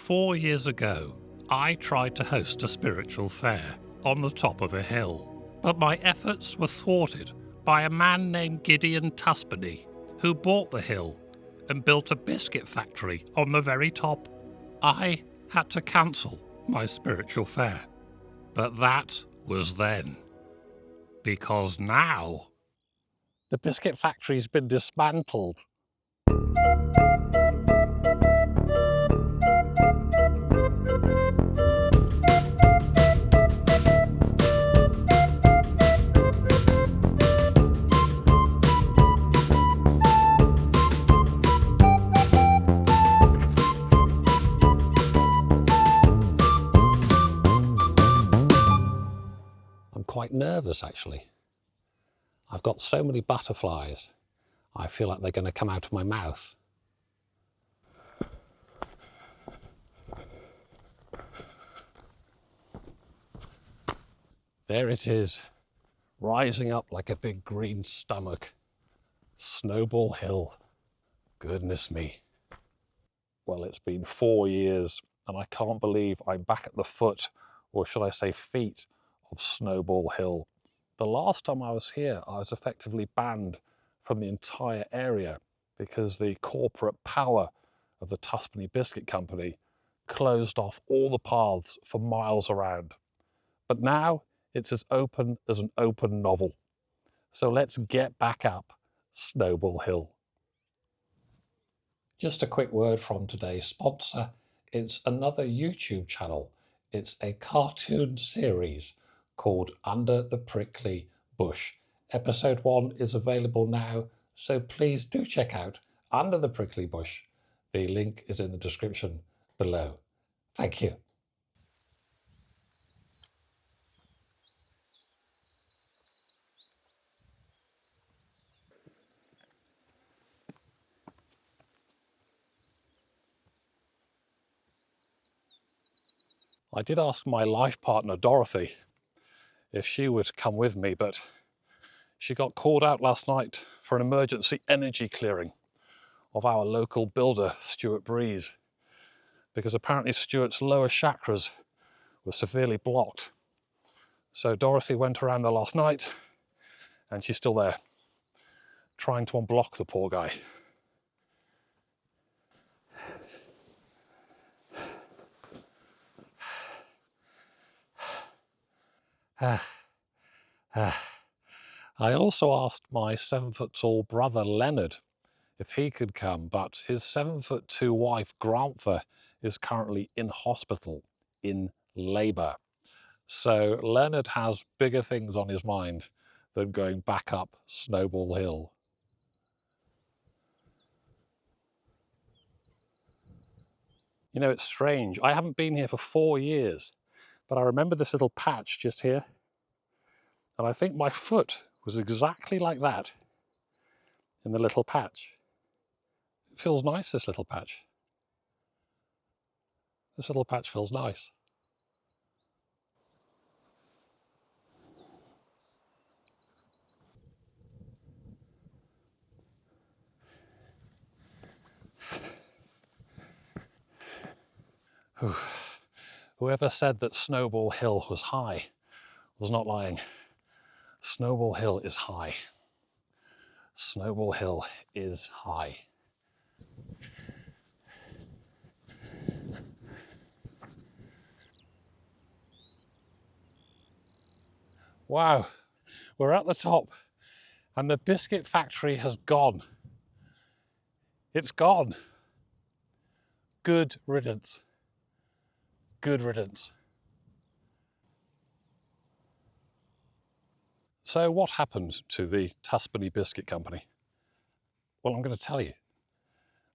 4 years ago, I tried to host a spiritual fair on the top of a hill, but my efforts were thwarted by a man named Gideon Tuspenny, who bought the hill and built a biscuit factory on the very top. I had to cancel my spiritual fair, but that was then. Because now, the biscuit factory's been dismantled. I'm quite nervous, actually. I've got so many butterflies, I feel like they're going to come out of my mouth. There it is, rising up like a big green stomach. Snowball Hill. Goodness me. Well, it's been 4 years and I can't believe I'm back at the foot, or should I say feet, of Snowball Hill. The last time I was here, I was effectively banned from the entire area because the corporate power of the Tuspenny Biscuit Company closed off all the paths for miles around. But now it's as open as an open novel. So let's get back up Snowball Hill. Just a quick word from today's sponsor. It's another YouTube channel. It's a cartoon series called Under the Prickly Bush. Episode 1 is available now, so please do check out Under the Prickly Bush. The link is in the description below. Thank you. I did ask my life partner Dorothy if she would come with me, but she got called out last night for an emergency energy clearing of our local builder, Stuart Breeze, because apparently Stuart's lower chakras were severely blocked. So Dorothy went around there last night and she's still there, trying to unblock the poor guy. I also asked my 7-foot-tall brother Leonard if he could come, but his 7-foot-2 wife Grantha is currently in hospital in labour. So Leonard has bigger things on his mind than going back up Snowball Hill. You know, it's strange. I haven't been here for 4 years, but I remember this little patch just here. And I think my foot was exactly like that in the little patch. It feels nice, this little patch. This little patch feels nice. Whoever said that Snowball Hill was high was not lying. Snowball Hill is high. Snowball Hill is high. Wow, we're at the top and the biscuit factory has gone. It's gone. Good riddance. Good riddance. So what happened to the Tuspenny Biscuit Company? Well, I'm going to tell you.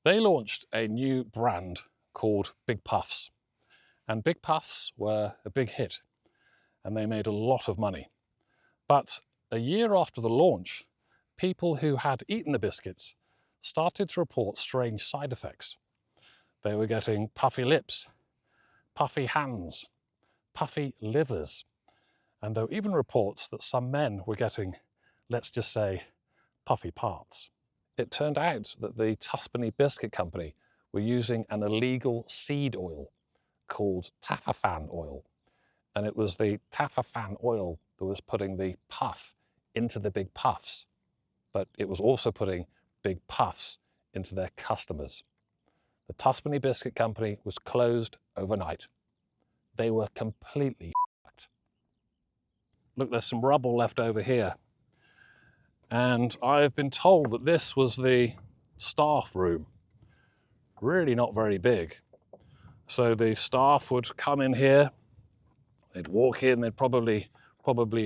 They launched a new brand called Big Puffs, and Big Puffs were a big hit and they made a lot of money. But a year after the launch, people who had eaten the biscuits started to report strange side effects. They were getting puffy lips, puffy hands, puffy livers, and there were even reports that some men were getting, let's just say, puffy parts. It turned out that the Tuspenny Biscuit Company were using an illegal seed oil called taffafan oil. And it was the taffafan oil that was putting the puff into the big puffs, but it was also putting big puffs into their customers. The Tuspenny Biscuit Company was closed overnight. They were completely f***ed. Look, there's some rubble left over here. And I've been told that this was the staff room. Really not very big. So the staff would come in here, they'd walk in, there'd probably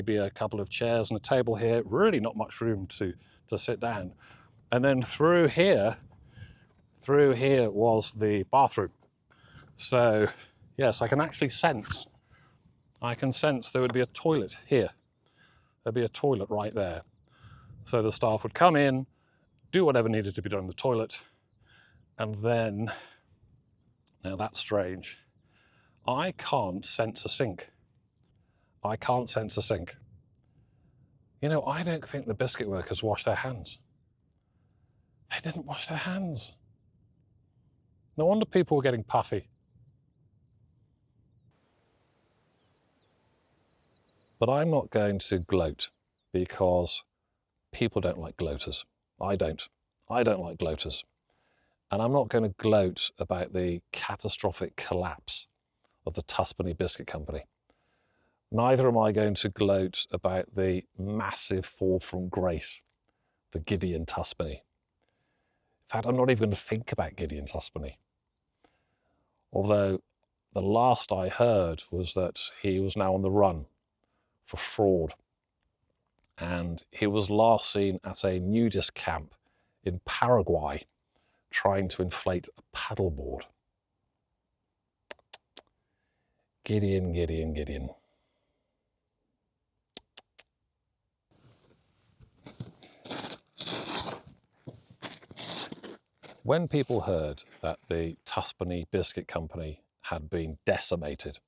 be a couple of chairs and a table here, really not much room to sit down. And then through here was the bathroom. So yes, I can sense there would be a toilet here. There'd be a toilet right there. So the staff would come in, do whatever needed to be done in the toilet, and then, now that's strange, I can't sense a sink. I can't sense a sink. You know, I don't think the biscuit workers wash their hands. They didn't wash their hands. No wonder people were getting puffy. But I'm not going to gloat, because people don't like gloaters. I don't like gloaters. And I'm not going to gloat about the catastrophic collapse of the Tuspenny Biscuit Company. Neither am I going to gloat about the massive fall from grace for Gideon Tuspenny. In fact, I'm not even going to think about Gideon Tuspenny. Although the last I heard was that he was now on the run for fraud. And he was last seen at a nudist camp in Paraguay trying to inflate a paddleboard. Gideon, Gideon, Gideon. When people heard that the Tuspenny Biscuit Company had been decimated,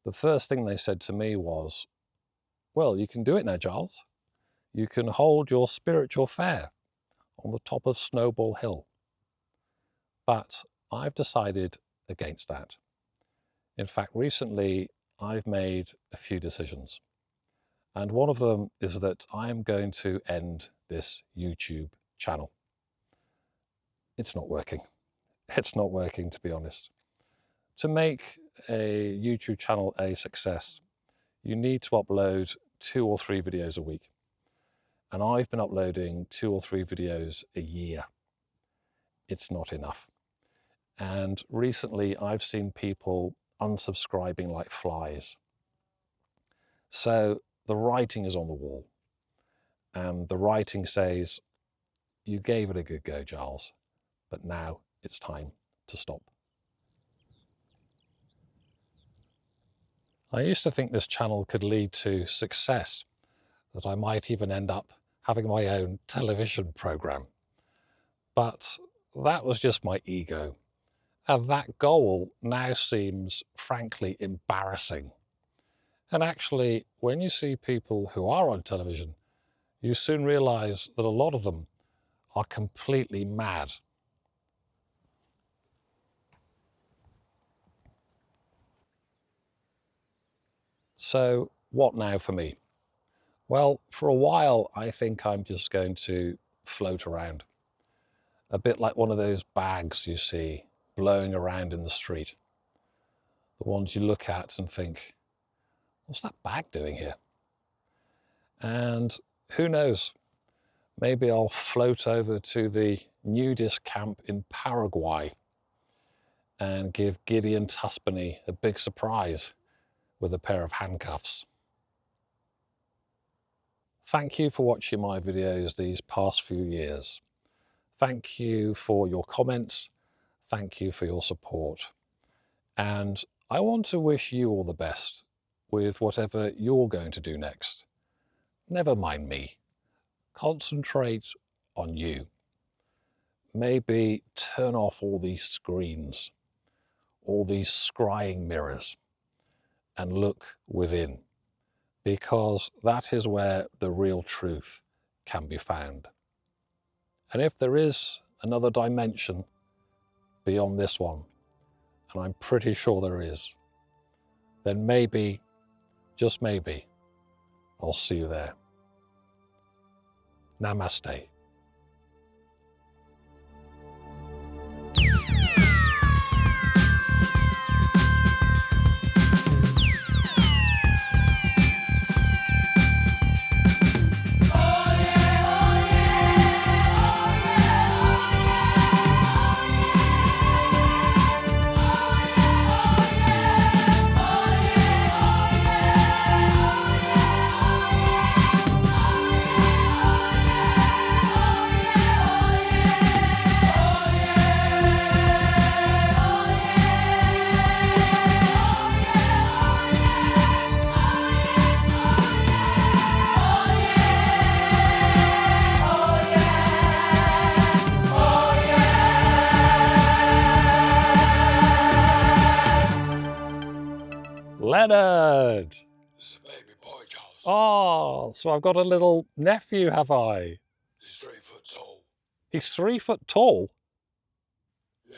the first thing they said to me was, well, you can do it now, Giles. You can hold your Spiritual Fayre on the top of Snowball Hill. But I've decided against that. In fact, recently I've made a few decisions. And one of them is that I am going to end this YouTube channel. It's not working. It's not working, to be honest. To make a YouTube channel a success, you need to upload 2 or 3 videos a week. And I've been uploading 2 or 3 videos a year. It's not enough. And recently I've seen people unsubscribing like flies. So the writing is on the wall. And the writing says, you gave it a good go, Giles, but now it's time to stop. I used to think this channel could lead to success, that I might even end up having my own television program. But that was just my ego. And that goal now seems frankly embarrassing. And actually, when you see people who are on television, you soon realize that a lot of them are completely mad. So what now for me? Well, for a while, I think I'm just going to float around. A bit like one of those bags you see blowing around in the street. The ones you look at and think, what's that bag doing here? And who knows, maybe I'll float over to the nudist camp in Paraguay and give Gideon Tuspenny a big surprise with a pair of handcuffs. Thank you for watching my videos these past few years. Thank you for your comments. Thank you for your support. And I want to wish you all the best with whatever you're going to do next. Never mind me. Concentrate on you. Maybe turn off all these screens, all these scrying mirrors, and look within, because that is where the real truth can be found. And if there is another dimension, beyond this one, and I'm pretty sure there is, then maybe, just maybe, I'll see you there. Namaste. Leonard! It's a baby boy, Giles. Oh, so I've got a little nephew, have I? He's 3 foot tall. He's 3 foot tall? Yeah.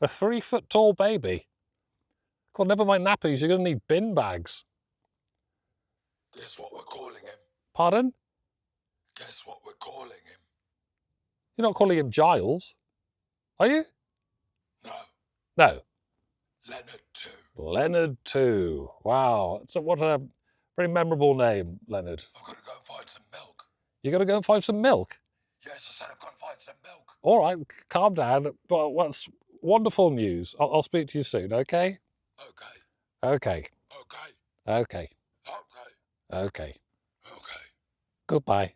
A 3 foot tall baby? God, never mind nappies, you're going to need bin bags. Guess what we're calling him? Pardon? Guess what we're calling him? You're not calling him Giles, are you? No. No. Leonard 2. Leonard 2. Wow, so what a very memorable name, Leonard. I've got to go and find some milk. You got to go and find some milk? Yes, I said I've got to find some milk. All right, calm down. Well, what's wonderful news. I'll speak to you soon, okay? Okay. Okay. Okay. Okay. Okay. Okay. Okay. Goodbye.